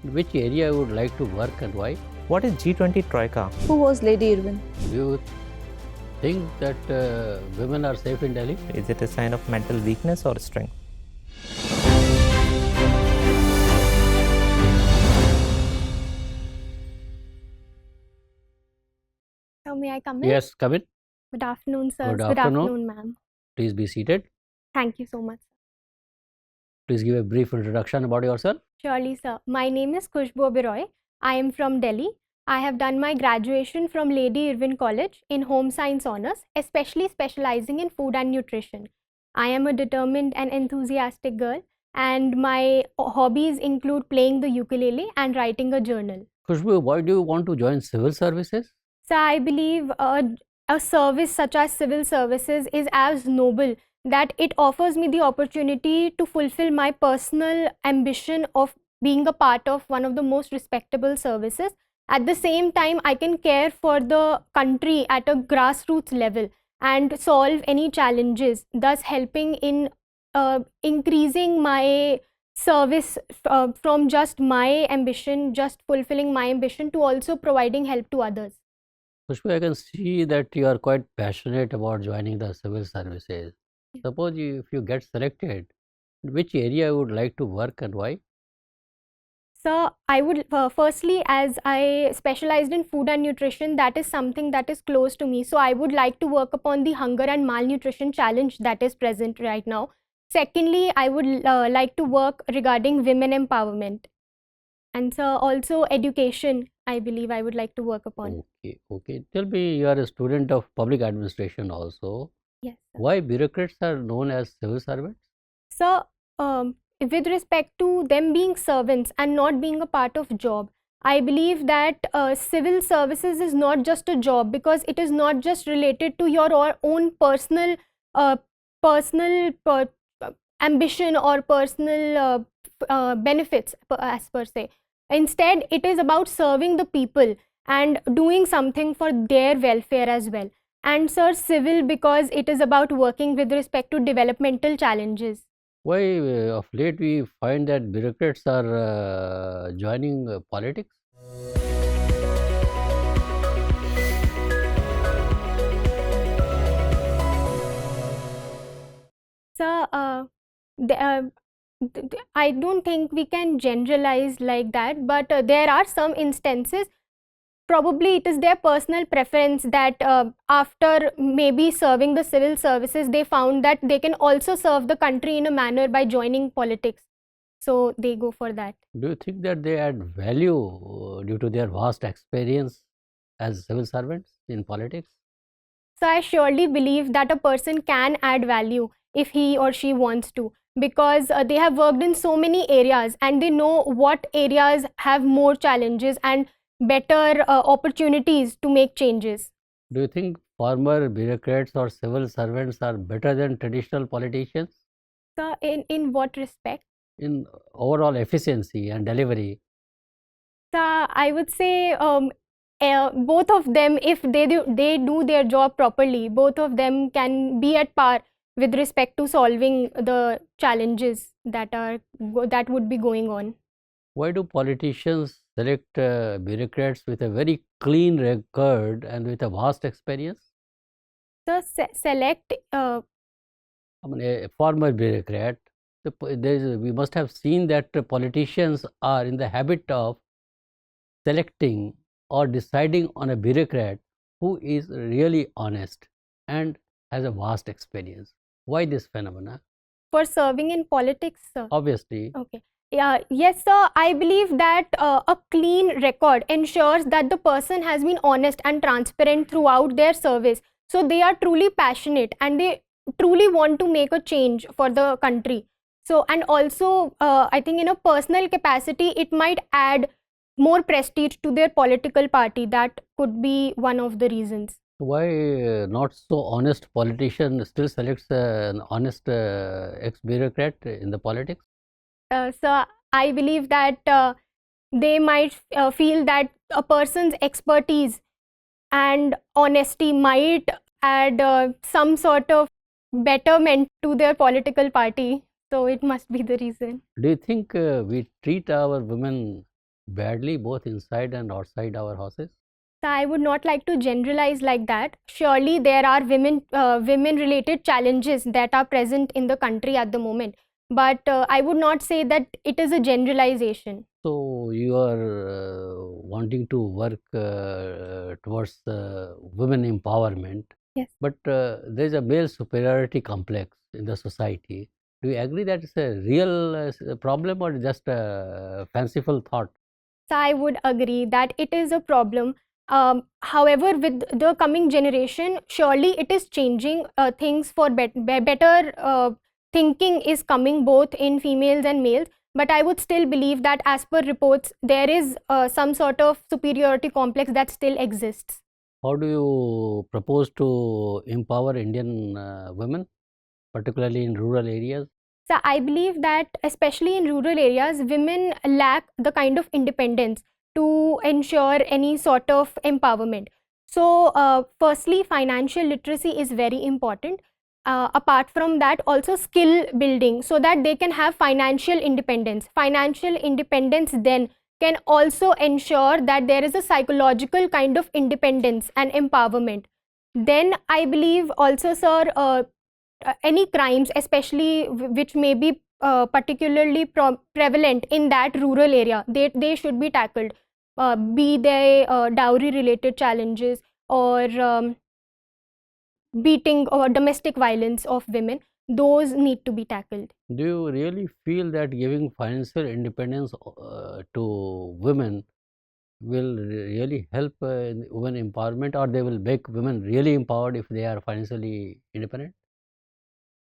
Which area you would like to work and why? What is G20 Troika? Who was Lady Irwin? Do you think that women are safe in Delhi? Is it a sign of mental weakness or strength? So may I come in? Yes, come in. Good afternoon, sir. Good afternoon. Ma'am. Please be seated. Thank you so much. Please give a brief introduction about yourself. Surely, sir. My name is Khushboo Oberoi. I am from Delhi. I have done my graduation from Lady Irwin College in Home Science Honours, especially specializing in food and nutrition. I am a determined and enthusiastic girl, and my hobbies include playing the ukulele and writing a journal. Khushboo, why do you want to join civil services? So I believe a service such as civil services is as noble that it offers me the opportunity to fulfill my personal ambition of being a part of one of the most respectable services. At the same time, I can care for the country at a grassroots level and solve any challenges, thus helping in increasing my service from just my ambition, just fulfilling my ambition, to also providing help to others. Khushboo, I can see that you are quite passionate about joining the civil services. Suppose if you get selected, which area you would like to work and why? So I would firstly, as I specialized in food and nutrition, that is something that is close to me. So I would like to work upon the hunger and malnutrition challenge that is present right now. Secondly, I would like to work regarding women empowerment. And so also education, I believe I would like to work upon. Okay. Tell me, you are a student of public administration also. Yes, sir. Why bureaucrats are known as civil servants? So with respect to them being servants and not being a part of job, I believe that civil services is not just a job, because it is not just related to your own personal ambition or personal benefits as per se. Instead, it is about serving the people and doing something for their welfare as well. And sir, civil, because it is about working with respect to developmental challenges. Why of late we find that bureaucrats are joining politics? So I don't think we can generalize like that, but there are some instances. Probably it is their personal preference that after maybe serving the civil services, they found that they can also serve the country in a manner by joining politics. So they go for that. Do you think that they add value due to their vast experience as civil servants in politics? So I surely believe that a person can add value if he or she wants to, because they have worked in so many areas and they know what areas have more challenges and better opportunities to make changes. Do you think former bureaucrats or civil servants are better than traditional politicians So in what respect? in overall efficiency and delivery? So I would say both of them, if they do their job properly, both of them can be at par with respect to solving the challenges that would be going on. Why do politicians select bureaucrats with a very clean record and with a vast experience? So select I mean, a former bureaucrat, we must have seen that politicians are in the habit of selecting or deciding on a bureaucrat who is really honest and has a vast experience. Why this phenomena? for serving in politics, sir. Obviously, Okay. Yeah, yes, sir. I believe that a clean record ensures that the person has been honest and transparent throughout their service. So they are truly passionate and they truly want to make a change for the country. So, and also, I think in a personal capacity, it might add more prestige to their political party. That could be one of the reasons. why not so honest politician still selects an honest ex-bureaucrat in the politics? So I believe that they might feel that a person's expertise and honesty might add some sort of betterment to their political party. So it must be the reason. Do you think we treat our women badly both inside and outside our houses? So I would not like to generalize like that. Surely there are women related challenges that are present in the country at the moment, but I would not say that it is a generalization. So you are wanting to work towards women empowerment, Yes. but there is a male superiority complex in the society. Do you agree that it's a real problem or just a fanciful thought? So I would agree that it is a problem. However, with the coming generation, surely it is changing. Things for better thinking is coming both in females and males. But I would still believe that, as per reports, there is some sort of superiority complex that still exists. How do you propose to empower Indian women, particularly in rural areas? So I believe that especially in rural areas, women lack the kind of independence to ensure any sort of empowerment. So firstly, financial literacy is very important. Apart from that, also skill building so that they can have financial independence. Financial independence then can also ensure that there is a psychological kind of independence and empowerment. Then I believe also, sir, any crimes, especially which may be particularly prevalent in that rural area, they should be tackled. Be they dowry related challenges or beating or domestic violence of women, those need to be tackled. Do you really feel that giving financial independence to women will really help in women empowerment, or they will make women really empowered if they are financially independent?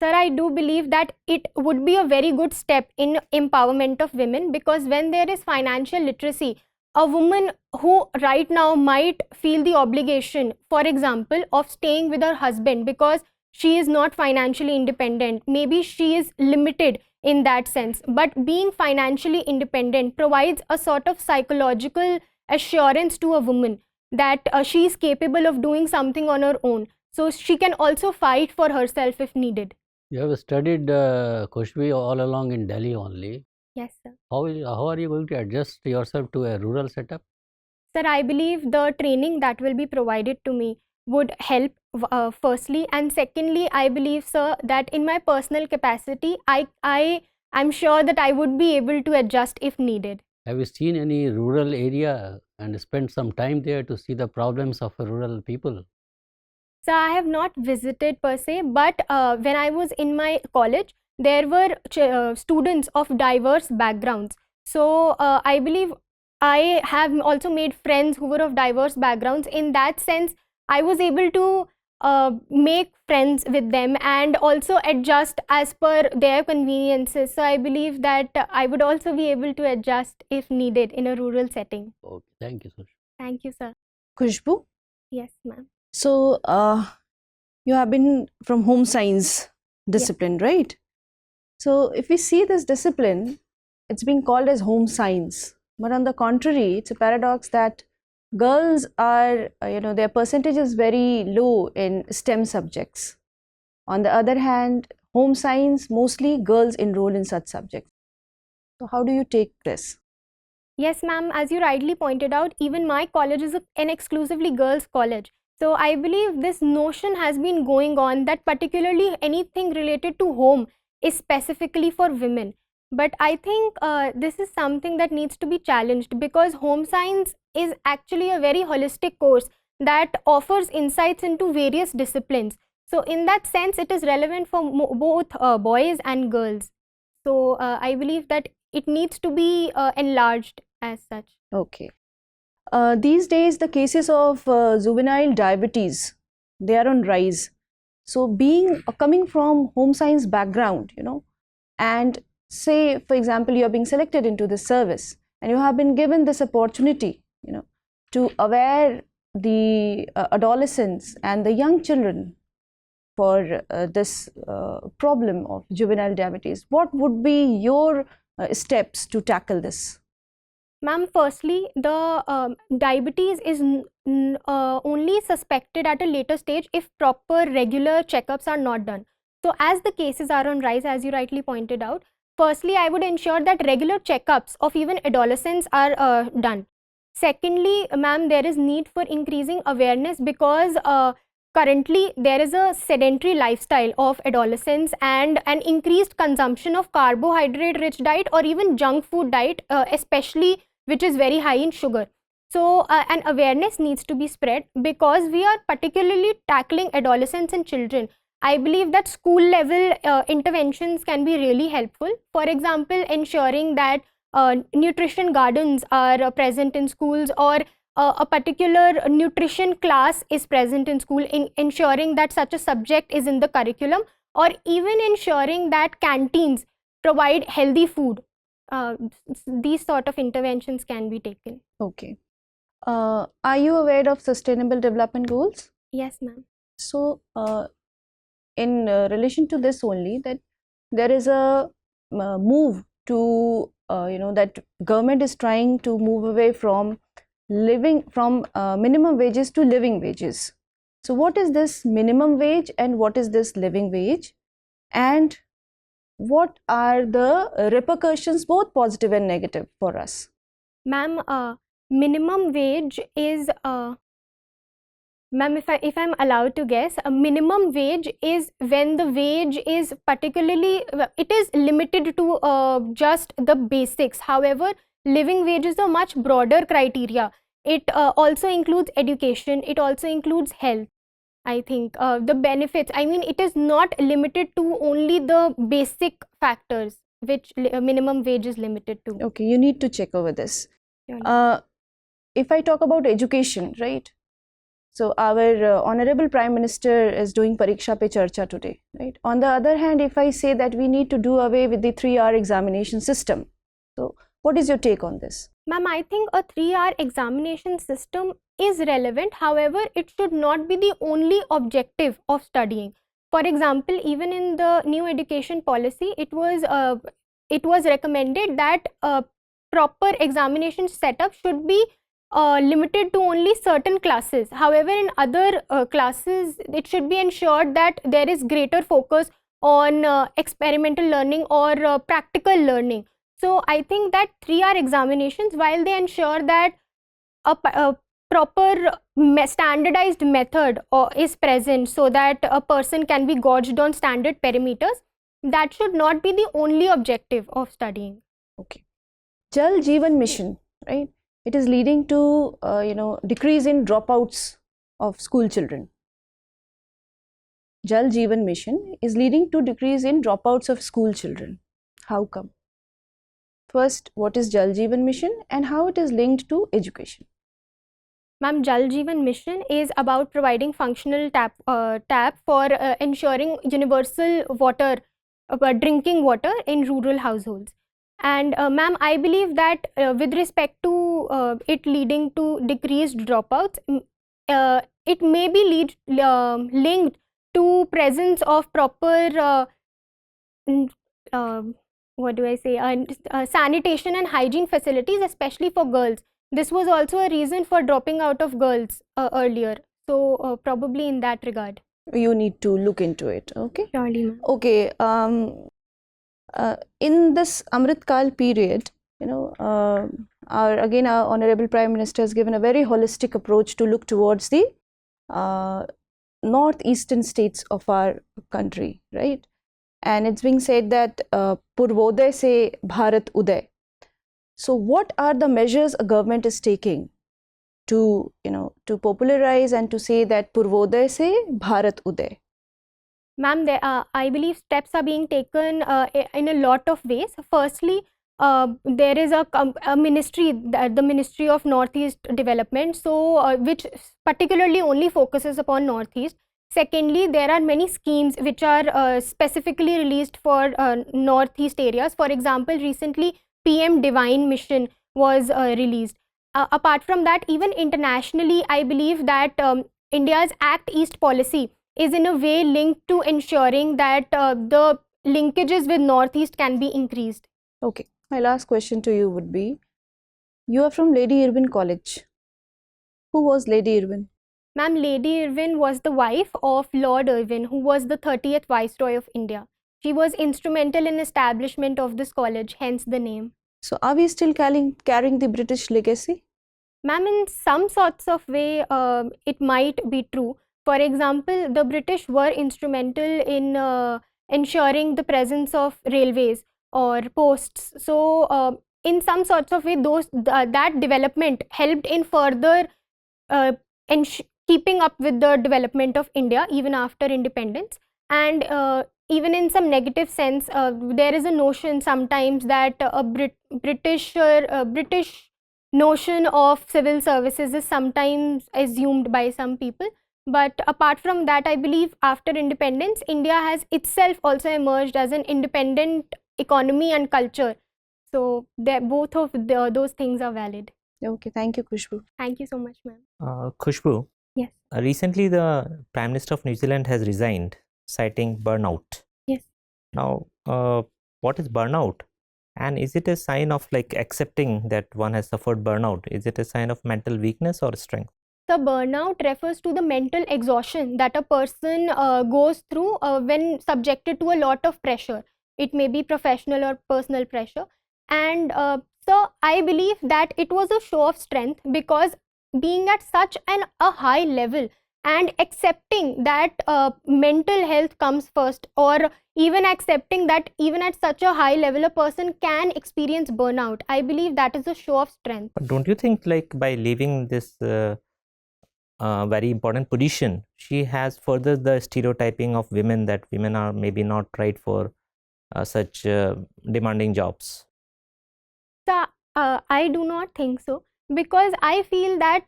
Sir, I do believe that it would be a very good step in empowerment of women, because when there is financial literacy, a woman who right now might feel the obligation, for example, of staying with her husband because she is not financially independent, maybe she is limited in that sense, but being financially independent provides a sort of psychological assurance to a woman that she is capable of doing something on her own. So she can also fight for herself if needed. You have studied Khushboo all along in Delhi only. Yes, sir. How are you going to adjust yourself to a rural setup? Sir, I believe the training that will be provided to me would help, firstly, and secondly, I believe, sir, that in my personal capacity, I'm sure that I would be able to adjust if needed. Have you seen any rural area and spent some time there to see the problems of rural people? So I have not visited per se, but when I was in my college, there were students of diverse backgrounds. So I believe I have also made friends who were of diverse backgrounds. In that sense, I was able to make friends with them and also adjust as per their conveniences. So I believe that I would also be able to adjust if needed in a rural setting. Okay, thank you, Sush. Thank you, sir. Khushboo, Yes, ma'am. so you have been from home science discipline, right? So if we see this discipline, it's being called as home science. But on the contrary, it's a paradox that girls are, their percentage is very low in STEM subjects. On the other hand, home science, mostly girls enroll in such subjects. So how do you take this? Yes, ma'am. As you rightly pointed out, even my college is an exclusively girls' college. So I believe this notion has been going on that particularly anything related to home is specifically for women. But I think this is something that needs to be challenged, because home science is actually a very holistic course that offers insights into various disciplines. So in that sense, it is relevant for both boys and girls. So I believe that it needs to be enlarged as such. Okay. These days, the cases of juvenile diabetes, they are on rise. So coming from home science background, and say, for example, you are being selected into this service and you have been given this opportunity, to aware the adolescents and the young children for this problem of juvenile diabetes. What would be your steps to tackle this? Ma'am, firstly, the diabetes is only suspected at a later stage if proper regular checkups are not done. So as the cases are on rise, as you rightly pointed out, firstly, I would ensure that regular checkups of even adolescents are done. Secondly, ma'am, there is need for increasing awareness because currently there is a sedentary lifestyle of adolescents and an increased consumption of carbohydrate rich diet or even junk food diet, especially which is very high in sugar. So an awareness needs to be spread because we are particularly tackling adolescents and children. I believe that school level interventions can be really helpful. For example, ensuring that nutrition gardens are present in schools, or a particular nutrition class is present in school, in ensuring that such a subject is in the curriculum, or even ensuring that canteens provide healthy food. These sort of interventions can be taken. Okay. Are you aware of Sustainable Development Goals? Yes, ma'am. So, in relation to this only, that there is a move to, that government is trying to move away from minimum wages to living wages. So, what is this minimum wage and what is this living wage? And what are the repercussions, both positive and negative, for us? Ma'am, minimum wage is, ma'am, if I'm allowed to guess, a minimum wage is when the wage is particularly, it is limited to just the basics. However, living wage is a much broader criteria. It also includes education, it also includes health. I think the benefits, I mean, it is not limited to only the basic factors which minimum wage is limited to. Okay, you need to check over this. Surely. If I talk about education, right? So our Honorable Prime Minister is doing Pariksha Pe Charcha today, right? On the other hand, if I say that we need to do away with the 3-hour examination system, so what is your take on this? Ma'am, I think a 3-hour examination system is relevant. However, it should not be the only objective of studying. For example, even in the new education policy, it was recommended that proper examination setup should be limited to only certain classes. However, in other classes, it should be ensured that there is greater focus on experimental learning or practical learning. So I think that 3-hour examinations, while they ensure that a proper standardized method is present so that a person can be gauged on standard parameters, that should not be the only objective of studying. Okay. Jal Jeevan Mission, right? It is leading to decrease in dropouts of school children. Jal Jeevan Mission is leading to decrease in dropouts of school children. How come? First, what is Jal Jeevan Mission and how it is linked to education? Ma'am, Jal Jeevan Mission is about providing functional tap for ensuring universal water, drinking water in rural households. And ma'am, I believe that with respect to it leading to decreased dropouts, it may be linked to presence of proper sanitation and hygiene facilities, especially for girls. This was also a reason for dropping out of girls earlier. So probably in that regard. You need to look into it. Okay. Surely, ma'am. Okay. In this Amrit Kal period, our Honorable Prime Minister has given a very holistic approach to look towards the northeastern states of our country, right? And it's being said that Purvodaya se Bharat Uday. So what are the measures a government is taking to popularize and to say that Purvodaya se Bharat Uday? Ma'am, I believe steps are being taken in a lot of ways. Firstly, there is a ministry, the Ministry of Northeast Development, so which particularly only focuses upon Northeast. Secondly, there are many schemes which are specifically released for Northeast areas. For example, recently PM Divine Mission was released. Apart from that, even internationally, I believe that India's Act East policy is in a way linked to ensuring that the linkages with Northeast can be increased. Okay, my last question to you would be, you are from Lady Irwin College. Who was Lady Irwin? Ma'am, Lady Irwin was the wife of Lord Irwin, who was the 30th Viceroy of India. She was instrumental in establishment of this college, hence the name. So are we still carrying the British legacy? Ma'am, in some sorts of way, it might be true. For example, the British were instrumental in ensuring the presence of railways or posts. So, in some sorts of way, that development helped in further keeping up with the development of India even after independence. And even in some negative sense, there is a notion sometimes that a British notion of civil services is sometimes assumed by some people. But apart from that, I believe after independence, India has itself also emerged as an independent economy and culture. So both of those things are valid. Okay, thank you, Khushboo. Thank you so much, ma'am. Khushboo, Yes. Recently the Prime Minister of New Zealand has resigned, citing burnout. Yes. Now, what is burnout? And is it a sign of like accepting that one has suffered burnout? Is it a sign of mental weakness or strength? The burnout refers to the mental exhaustion that a person goes through when subjected to a lot of pressure. It may be professional or personal pressure. And so I believe that it was a show of strength, because being at such a high level and accepting that mental health comes first, or even accepting that even at such a high level a person can experience burnout, I believe that is a show of strength. But don't you think like by leaving this very important position, she has furthered the stereotyping of women, that women are maybe not right for such demanding jobs? So, I do not think so, because I feel that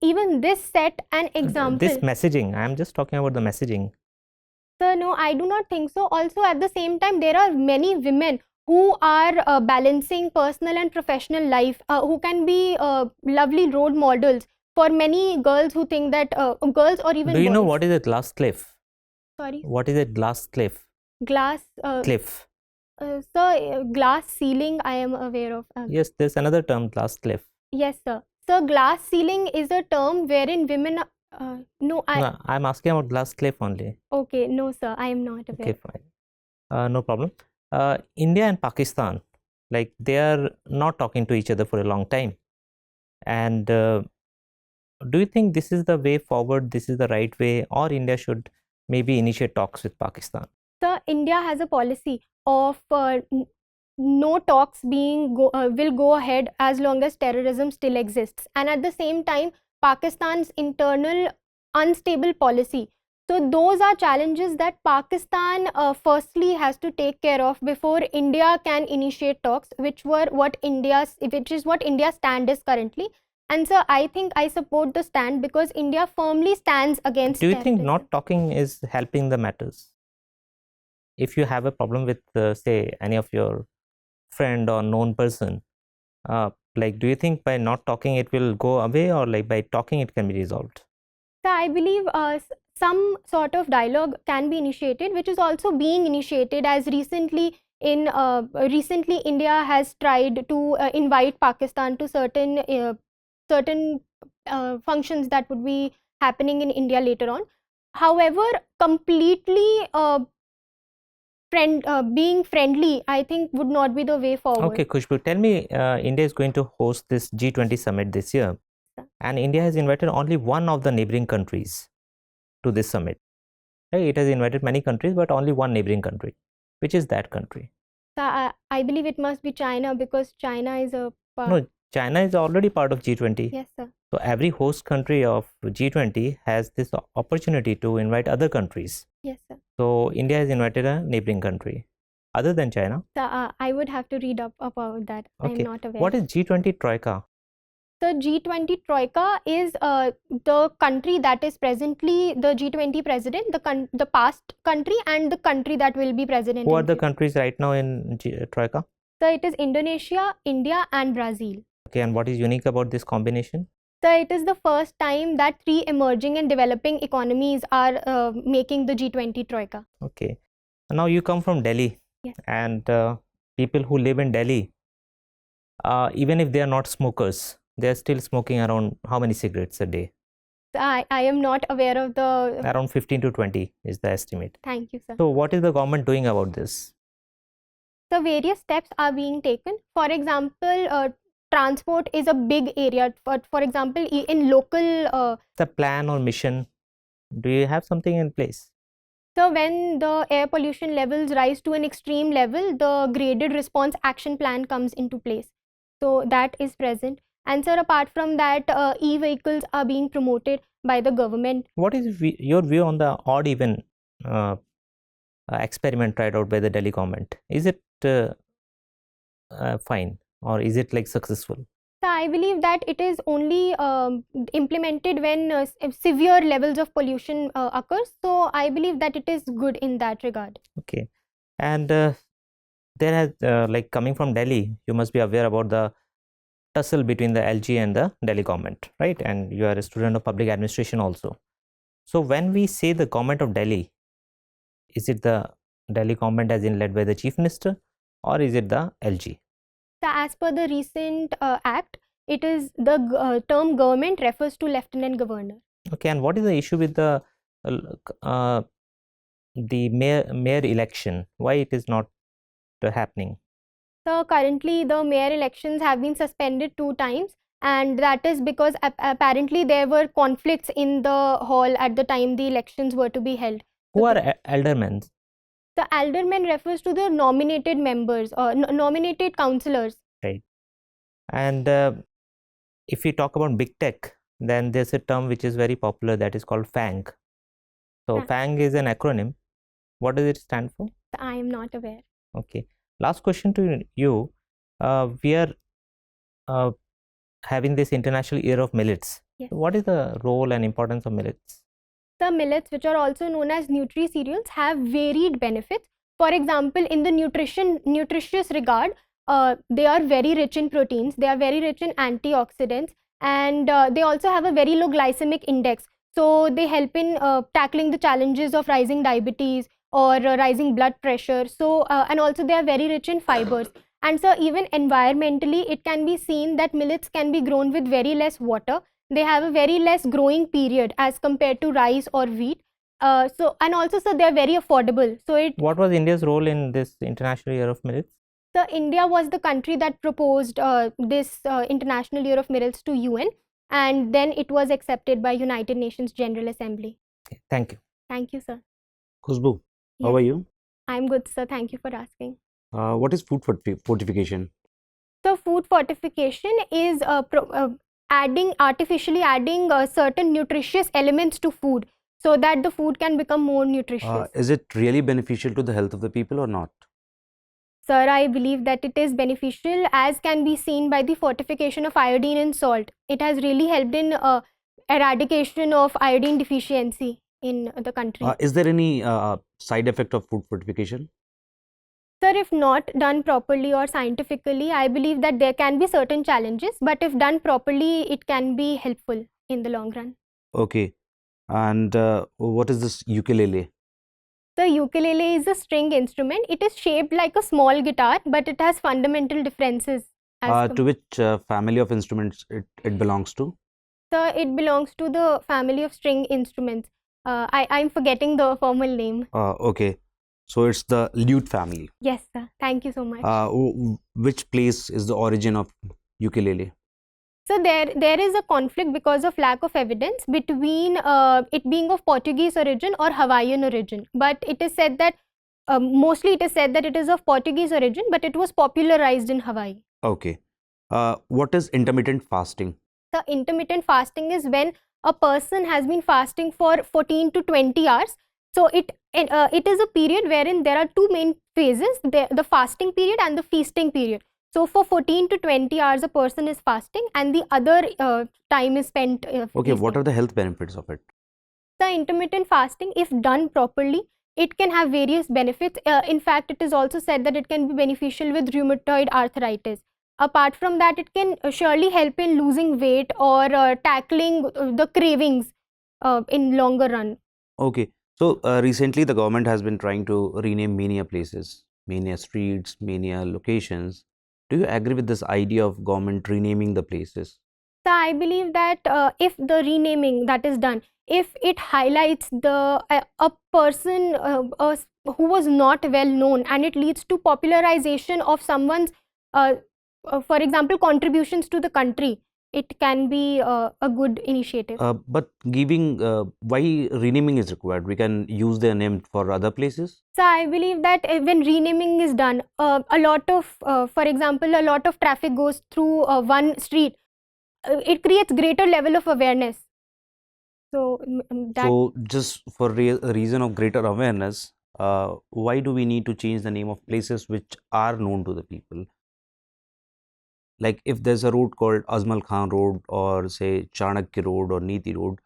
even this set an example. This messaging, I am just talking about the messaging. So, no, I do not think so. Also, at the same time, there are many women who are balancing personal and professional life, who can be lovely role models for many girls who think that girls or even Do you know boys. what is a glass cliff? Sorry, What is a glass cliff? glass Cliff. so glass ceiling, I am aware of. Yes, there's another term, glass cliff. Yes, sir. So glass ceiling is a term wherein women. No, No, I'm asking about glass cliff only. Okay, no, sir, I am not aware. Okay, fine. No problem. India and Pakistan, like they are not talking to each other for a long time. And do you think this is the way forward? This is the right way, or India should maybe initiate talks with Pakistan? So India has a policy of no talks will go ahead as long as terrorism still exists, and at the same time Pakistan's internal unstable policy. So those are challenges that Pakistan firstly has to take care of before India can initiate talks, which is what India's stand is currently. And so I think I support the stand, because India firmly stands against Do you think terrorism. not talking is helping the matters? If you have a problem with, say, any of your friend or known person, like, do you think by not talking it will go away, or like by talking it can be resolved? So I believe some sort of dialogue can be initiated, which is also being initiated, as recently India has tried to invite Pakistan to certain functions that would be happening in India later on. However, completely being friendly, I think, would not be the way forward. Okay, Khushboo, tell me, India is going to host this G20 summit this year, and India has invited only one of the neighboring countries to this summit. Right? It has invited many countries, but only one neighboring country. Which is that country? So I believe it must be China, because China is a part. No, China is already part of G20. Yes, sir. So every host country of G20 has this opportunity to invite other countries. Yes, sir. So India has invited a neighboring country other than China. So I would have to read up about that. Okay. I'm not aware. What is G20 Troika? The G20 Troika is the country that is presently the G20 president, the past country, and the country that will be president. Who are the countries right now in Troika? So it is Indonesia, India, and Brazil. Okay, and what is unique about this combination? So it is the first time that 3 emerging and developing economies are making the G20 Troika. Okay. Now you come from Delhi. Yes. And people who live in Delhi, even if they are not smokers, they are still smoking around how many cigarettes a day? I am not aware of the. Around 15 to 20 is the estimate. Thank you, sir. So what is the government doing about this? So various steps are being taken. For example, transport is a big area. For example, in local. The plan or mission, do you have something in place? So when the air pollution levels rise to an extreme level, the graded response action plan comes into place. So that is present. And sir, apart from that, e-vehicles are being promoted by the government. What is your view on the odd even experiment tried out by the Delhi government? Is it fine, or is it like successful? So I believe that it is only implemented when severe levels of pollution occurs. So I believe that it is good in that regard. Okay. And there has like coming from Delhi, you must be aware about the tussle between the LG and the Delhi government, right? And you are a student of public administration also. So when we say the government of Delhi, is it the Delhi government as in led by the chief minister, or is it the LG? So as per the recent act, it is the term government refers to lieutenant governor. Okay, and what is the issue with the mayor election? Why it is not happening? So currently the mayor elections have been suspended 2 times, and that is because apparently there were conflicts in the hall at the time the elections were to be held. Who are aldermen? The aldermen refers to the nominated members or nominated councillors. Right. And if we talk about big tech, then there's a term which is very popular, that is called FANG. So FANG is an acronym. What does it stand for? I am not aware. Okay. Last question to you. We are having this International Year of Millets. Yes. What is the role and importance of millets? The millets, which are also known as nutri-cereals, have varied benefits. For example, in the nutritious regard, they are very rich in proteins, they are very rich in antioxidants, and they also have a very low glycemic index. So they help in tackling the challenges of rising diabetes or rising blood pressure. So and also they are very rich in fibers. And so even environmentally, it can be seen that millets can be grown with very less water. They have a very less growing period as compared to rice or wheat. So and also, so they are very affordable. So what was India's role in this International Year of Millets? So India was the country that proposed this International Year of Millets to UN, and then it was accepted by United Nations General Assembly. Okay, thank you. Thank you, sir. Khushboo, how are you? I'm good, sir. Thank you for asking. What is food fortification? So food fortification is artificially adding certain nutritious elements to food so that the food can become more nutritious. Is it really beneficial to the health of the people or not? Sir, I believe that it is beneficial, as can be seen by the fortification of iodine in salt. It has really helped in eradication of iodine deficiency in the country. Is there any side effect of food fortification? Sir, if not done properly or scientifically, I believe that there can be certain challenges, but if done properly, it can be helpful in the long run. Okay. And what is this ukulele? The ukulele is a string instrument. It is shaped like a small guitar, but it has fundamental differences. To which family of instruments it belongs to? Sir, it belongs to the family of string instruments. I'm forgetting the formal name. Okay. So it's the lute family. Yes, sir. Thank you so much. Which place is the origin of ukulele? So there is a conflict because of lack of evidence between it being of Portuguese origin or Hawaiian origin. But it is said that mostly it is said that it is of Portuguese origin, but it was popularized in Hawaii. Okay. What is intermittent fasting? So intermittent fasting is when a person has been fasting for 14 to 20 hours. So it is a period wherein there are two main phases, the fasting period and the feasting period. So for 14 to 20 hours a person is fasting and the other time is spent Okay, feasting. what are the health benefits of it? The intermittent fasting, if done properly, it can have various benefits. In fact, it is also said that it can be beneficial with rheumatoid arthritis. Apart from that, it can surely help in losing weight or tackling the cravings in longer run. Okay. So recently the government has been trying to rename many places, many streets, many locations. Do you agree with this idea of government renaming the places? So I believe that if the renaming that is done, if it highlights a person who was not well known, and it leads to popularization of someone's, for example, contributions to the country, it can be a good initiative. But giving why renaming is required? We can use their name for other places. So I believe that when renaming is done, a lot of, for example, a lot of traffic goes through one street. It creates greater level of awareness. So that. So just for a reason of greater awareness, why do we need to change the name of places which are known to the people? Like if there's a road called Azmal Khan Road, or say Chanakya Road or Niti Road,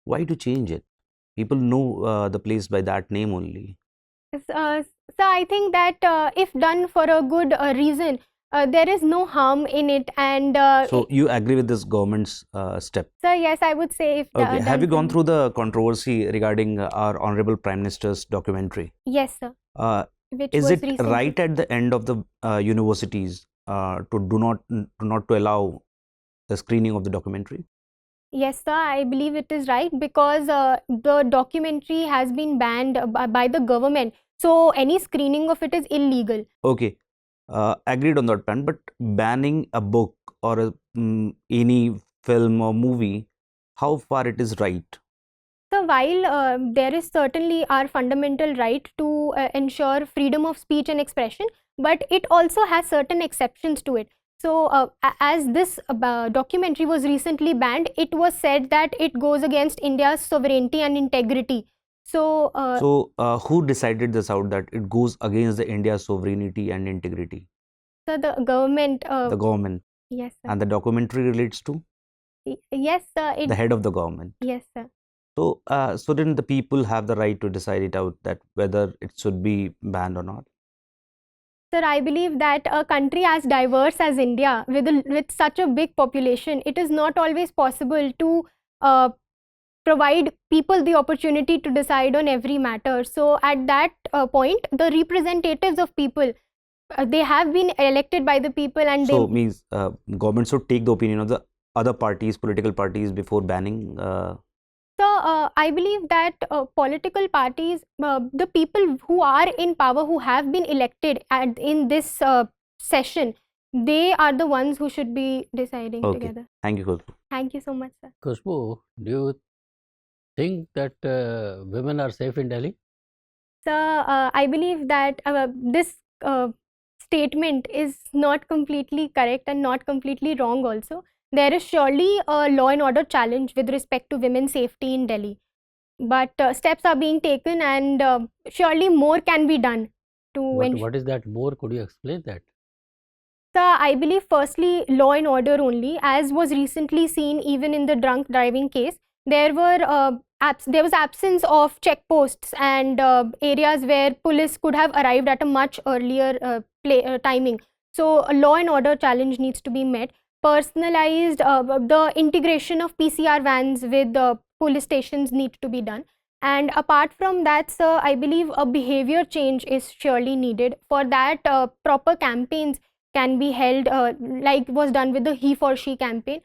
why to change it? People know the place by that name only. So I think that if done for a good reason, there is no harm in it, and So you agree with this government's step? so yes, I would say if Okay. Have you done gone for- through the controversy regarding our Honorable Prime Minister's documentary? Yes, sir. Uh, Which is was it recently. right at the end of the universities to not to allow the screening of the documentary? Yes, sir. I believe it is right, because the documentary has been banned by the government. So any screening of it is illegal. Okay, agreed on that point. But banning a book or any film or movie, how far it is right? So while there is certainly our fundamental right to ensure freedom of speech and expression, but it also has certain exceptions to it. So as this documentary was recently banned, it was said that it goes against India's sovereignty and integrity. So So who decided this out, that it goes against the India's sovereignty and integrity? so the government, The government. yes, sir. And the documentary relates to Yes, sir. the head of the government. Yes, sir. So, so didn't the people have the right to decide it out, that whether it should be banned or not? Sir, I believe that a country as diverse as India, with such a big population, it is not always possible to provide people the opportunity to decide on every matter. So at that point, the representatives of people, they have been elected by the people, and So they. means government should take the opinion of the other parties, political parties, before banning. So I believe that political parties, the people who are in power, who have been elected in this session, they are the ones who should be deciding Okay. together. Thank you, Khushboo. Thank you so much, sir. Khushboo, do you think that women are safe in Delhi? So I believe that this statement is not completely correct and not completely wrong also. There is surely a law and order challenge with respect to women's safety in Delhi. But steps are being taken, and surely more can be done to ensure. What is that more? Could you explain that? So I believe firstly law and order only, as was recently seen even in the drunk driving case. There was absence of checkposts and areas where police could have arrived at a much earlier timing. So a law and order challenge needs to be met. Personalized, the integration of PCR vans with police stations need to be done. And apart from that, sir, I believe a behavior change is surely needed. For that, proper campaigns can be held, like was done with the he for she campaign.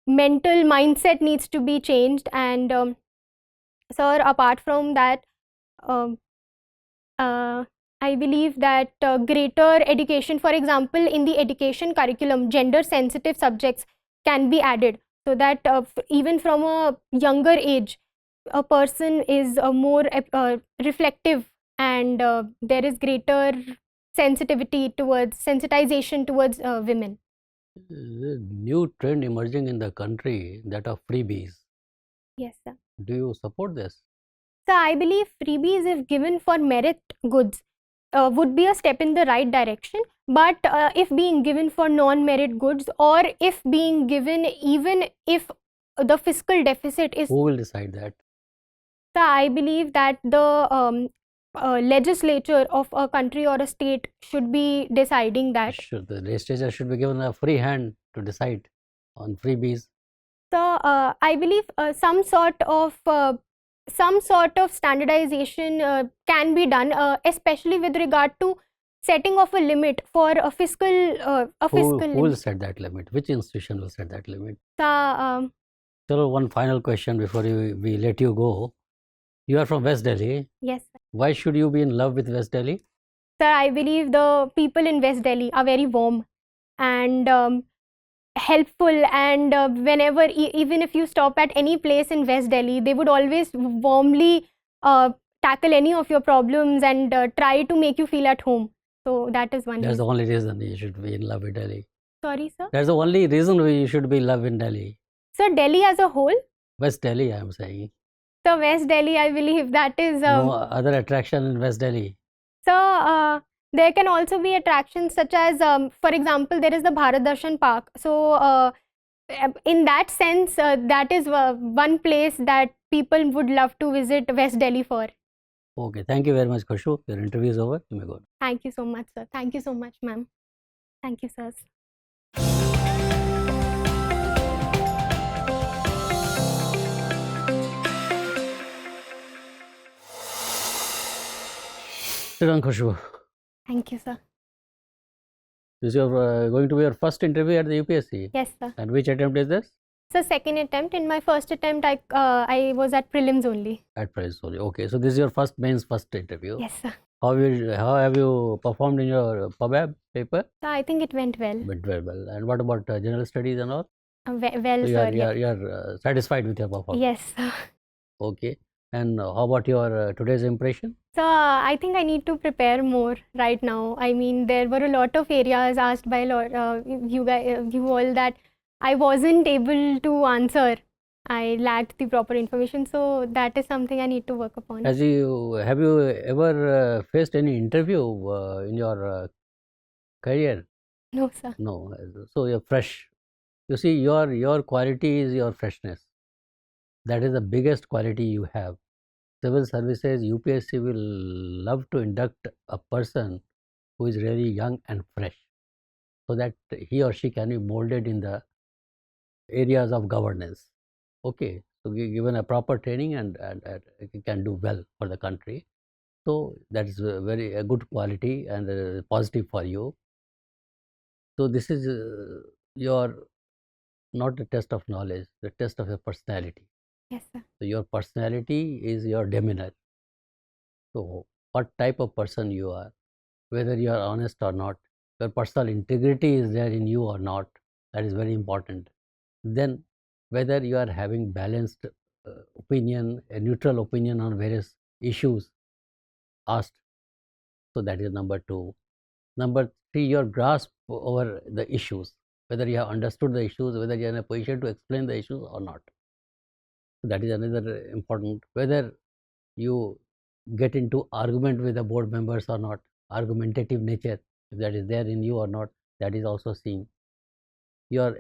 Mental mindset needs to be changed, and sir, apart from that, I believe that greater education, for example, in the education curriculum, gender sensitive subjects can be added, so that even from a younger age, a person is more reflective, and there is greater sensitization towards women. The new trend emerging in the country, that of freebies. Yes, sir. Do you support this? So I believe freebies, if given for merit goods, would be a step in the right direction. But if being given for non-merit goods, or if being given even if the fiscal deficit is. Who will decide that? So I believe that the legislature of a country or a state should be deciding that. The legislature should be given a free hand to decide on freebies. So I believe some sort of standardization can be done, especially with regard to setting of a limit for a fiscal Who will limit. set that limit? Which institution will set that limit? So, So one final question before we let you go. You are from West Delhi. yes, sir. Why should you be in love with West Delhi? Sir, I believe the people in West Delhi are very warm and helpful, and whenever, even if you stop at any place in West Delhi, they would always warmly tackle any of your problems and try to make you feel at home. So that is one That's the reason. only reason you should be in love with Delhi. Sorry, sir. That's the only reason you should be in love in Delhi. So Delhi as a whole, West Delhi, I am saying. so West Delhi, I believe that is No other attraction in West Delhi. so there can also be attractions such as, for example, there is the Bharat Darshan Park. So in that sense, that is one place that people would love to visit West Delhi for. Okay, thank you very much, Khushboo. Your interview is over. You may go. Thank you so much, sir. Thank you so much, ma'am. Thank you, sirs. Sit down, Khushboo. Thank you, sir. This is going to be your first interview at the UPSC. Yes, sir. And which attempt is this? So second attempt. In my first attempt, I was at prelims only. At present only. Okay, so this is your first mains first interview. Yes, sir. How have you performed in your PubAb paper? So I think it went well. Went very well. And what about general studies and all? Well, So sir. you are satisfied with your performance? Yes, sir. Okay. And how about your today's impression? So I think I need to prepare more right now. I mean, there were a lot of areas asked by you guys, you all, that I wasn't able to answer. I lacked the proper information, so that is something I need to work upon. Have you ever faced any interview in your career? No, sir. No. So you're fresh. You see, your quality is your freshness. That is the biggest quality you have. Civil services, UPSC will love to induct a person who is really young and fresh, so that he or she can be molded in the areas of governance. Okay, so given a proper training and can do well for the country. So that is a good quality and positive for you. So this is your not a test of knowledge, the test of your personality. Yes, sir. So your personality is your demeanor. So what type of person you are, whether you are honest or not, your personal integrity is there in you or not, that is very important. Then whether you are having balanced opinion, a neutral opinion on various issues asked. So that is number 2. Number 3, your grasp over the issues, whether you have understood the issues, whether you are in a position to explain the issues or not. So that is another important. Whether you get into argument with the board members or not, argumentative nature, if that is there in you or not, that is also seen. Your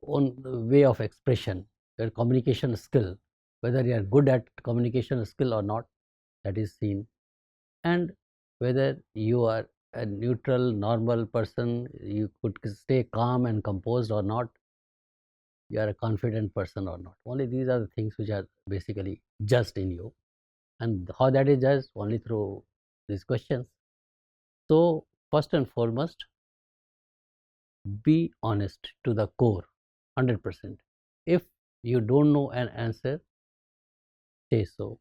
own way of expression, your communication skill, whether you are good at communication skill or not, that is seen. And whether you are a neutral, normal person, you could stay calm and composed or not, you are a confident person or not. Only these are the things which are basically judged in you. And how that is judged? Only through these questions. So first and foremost, be honest to the core, 100%. If you don't know an answer, say so.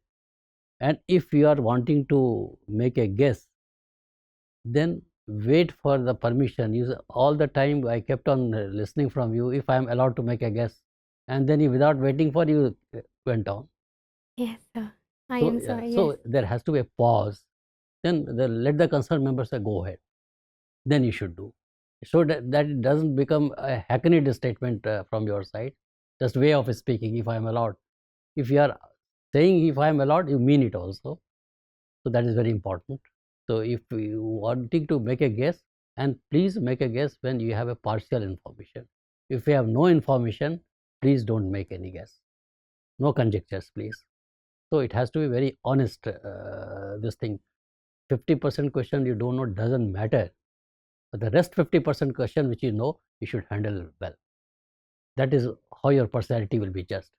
And if you are wanting to make a guess, then wait for the permission. All the time I kept on listening from you if I am allowed to make a guess, and then without waiting for you went on. Yes, sir. I So, am sorry. so Yes. there has to be a pause. Then let the concerned member say go ahead. Then you should do. So that it doesn't become a hackneyed statement from your side, just way of speaking. If I am allowed, if you are saying if I am allowed, you mean it also. So that is very important. So if you wanting to make a guess, and please make a guess when you have a partial information. If you have no information, please don't make any guess. No conjectures, please. So it has to be very honest. This thing, 50% question you don't know doesn't matter, but the rest 50% question which you know, you should handle well. That is how your personality will be judged.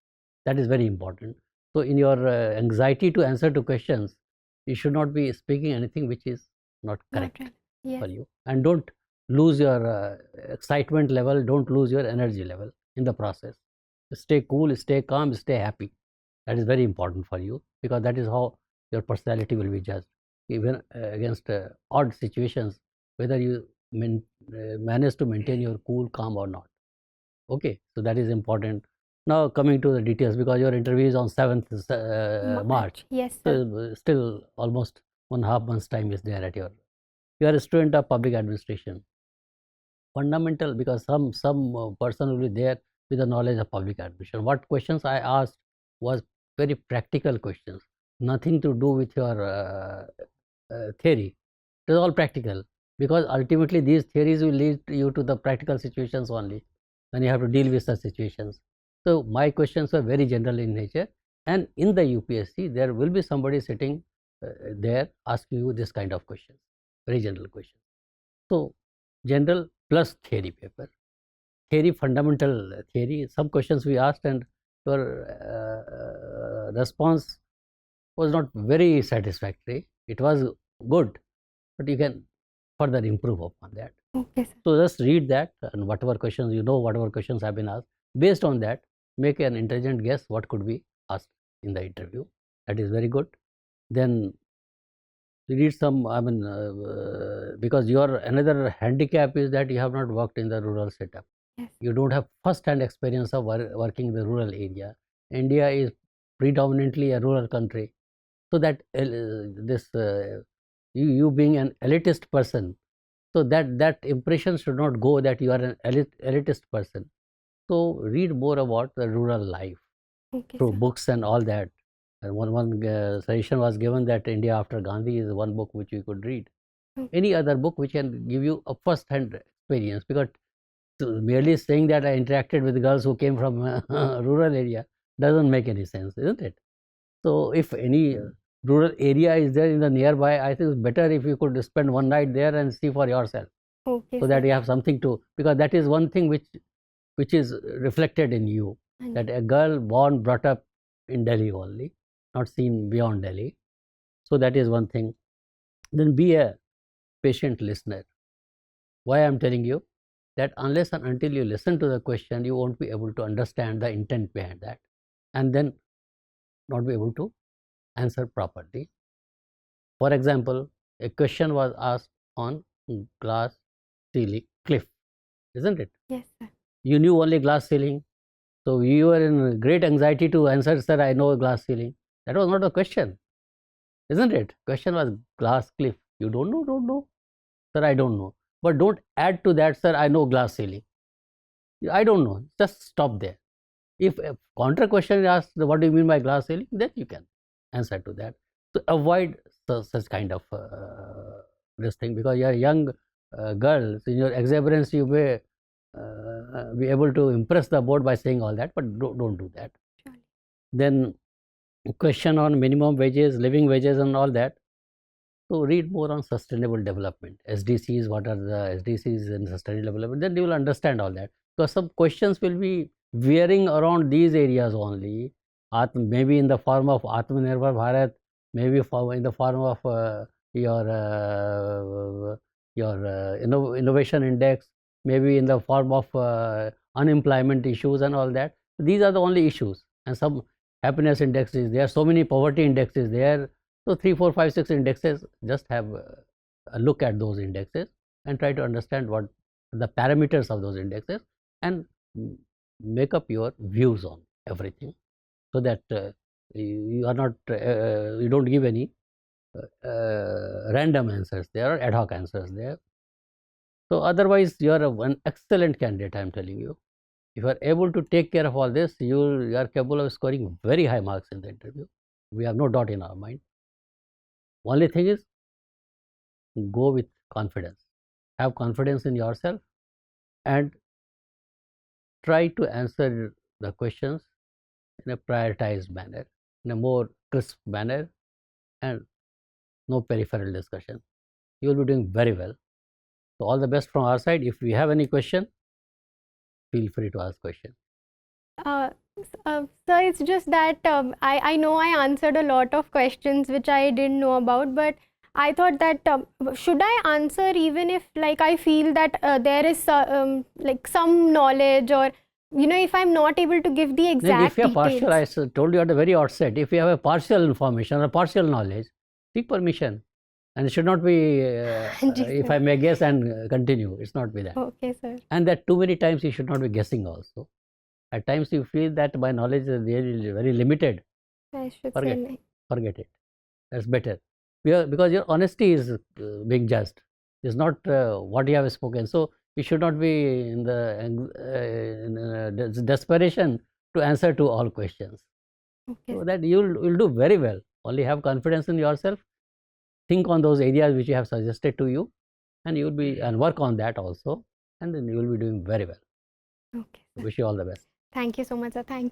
That is very important. So in your anxiety to answer to questions, you should not be speaking anything which is not Not correct relevant. Yes. for you. And don't lose your excitement level, don't lose your energy level in the process. Stay cool, stay calm, stay happy. That is very important for you, because that is how your personality will be judged, even against odd situations, whether you manage to maintain your cool, calm or not. Okay, so that is important. Now coming to the details, because your interview is on 7th March. Yes, sir. So still almost 1.5 months time is there at you are a student of public administration. Fundamental, because some person will be there with the knowledge of public administration. What questions I asked was very practical questions, nothing to do with your theory. It is all practical, because ultimately these theories will lead you to the practical situations only, when you have to deal with such situations. So my questions were very general in nature, and in the UPSC there will be somebody sitting there asking you this kind of questions, very general questions. So general plus theory paper, theory, fundamental theory. Some questions we asked and your response was not very satisfactory. It was good, but you can further improve upon that. Okay, sir. So just read that, and whatever questions whatever questions have been asked, based on that, make an intelligent guess what could be asked in the interview. That is very good. Then read some, because your another handicap is that you have not worked in the rural setup. Yes. You don't have first-hand experience of working in the rural area. India is predominantly a rural country, so that you being an elitist person, so that impression should not go that you are an elitist person. So read more about the rural life Okay, through sir. books and all that. And one suggestion was given that India After Gandhi is one book which you could read. Okay. Any other book which can give you a first-hand experience, because merely saying that I interacted with girls who came from rural area doesn't make any sense, isn't it? So if any rural area is there in the nearby, I think it's better if you could spend one night there and see for yourself, Okay, so sir. that you have something to, because that is one thing which is reflected in you, that a girl born, brought up in Delhi only, not seen beyond Delhi. So that is one thing. Then be a patient listener. Why I am telling you that, unless and until you listen to the question, you won't be able to understand the intent behind that, and then not be able to answer properly. For example, a question was asked on glass ceiling cliff, isn't it? Yes, sir. You knew only glass ceiling, so you were in great anxiety to answer, sir, I know glass ceiling. That was not a question, isn't it? Question was glass cliff. You don't know, sir, I don't know. But don't add to that, sir, I know glass ceiling. I don't know. Just stop there. If a counter question is asked, what do you mean by glass ceiling? Then you can answer to that. So avoid such kind of this thing, because you are young girls. In your exuberance, you may be able to impress the board by saying all that, but don't do that. Surely. Then question on minimum wages, living wages, and all that. So read more on sustainable development, SDCs. What are the SDCs in sustainable development? Then you will understand all that, because some questions will be veering around these areas only. Maybe in the form of Atmanirbhar Bharat, maybe in the form of your innovation index, maybe in the form of unemployment issues and all that. These are the only issues, and some happiness index is there. So many poverty indexes there. So 3, 4, 5, 6 indexes. Just have a look at those indexes and try to understand what the parameters of those indexes, and make up your views on everything, so that you are not you don't give any random answers there or ad hoc answers there. So otherwise you are an excellent candidate, I am telling you. If you are able to take care of all this, you are capable of scoring very high marks in the interview. We have no doubt in our mind. Only thing is, go with confidence. Have confidence in yourself, and try to answer the questions in a prioritized manner, in a more crisp manner, and no peripheral discussion. You will be doing very well. So all the best from our side. If you have any question, feel free to ask question. Sir, it's just that I know I answered a lot of questions which I didn't know about, but I thought that should I answer even if like I feel that there is like some knowledge, or if I'm not able to give the Then exact if you are details. partial, I told you at the very outset, if you have a partial information or partial knowledge, seek permission. And it should not be, if I may guess and continue, it's not be that. Okay, sir. And that too many times you should not be guessing also. At times you feel that my knowledge is really very limited. I should Forget, say forget it. That's better. Because your honesty is being judged. It's not what you have spoken. So you should not be in the desperation to answer to all questions. Okay. So that you will do very well. Only have confidence in yourself. Think on those areas which you have suggested to you, and you will be, and work on that also, and then you will be doing very well. Okay, sir. Wish you all the best. Thank you so much, sir. Thank you.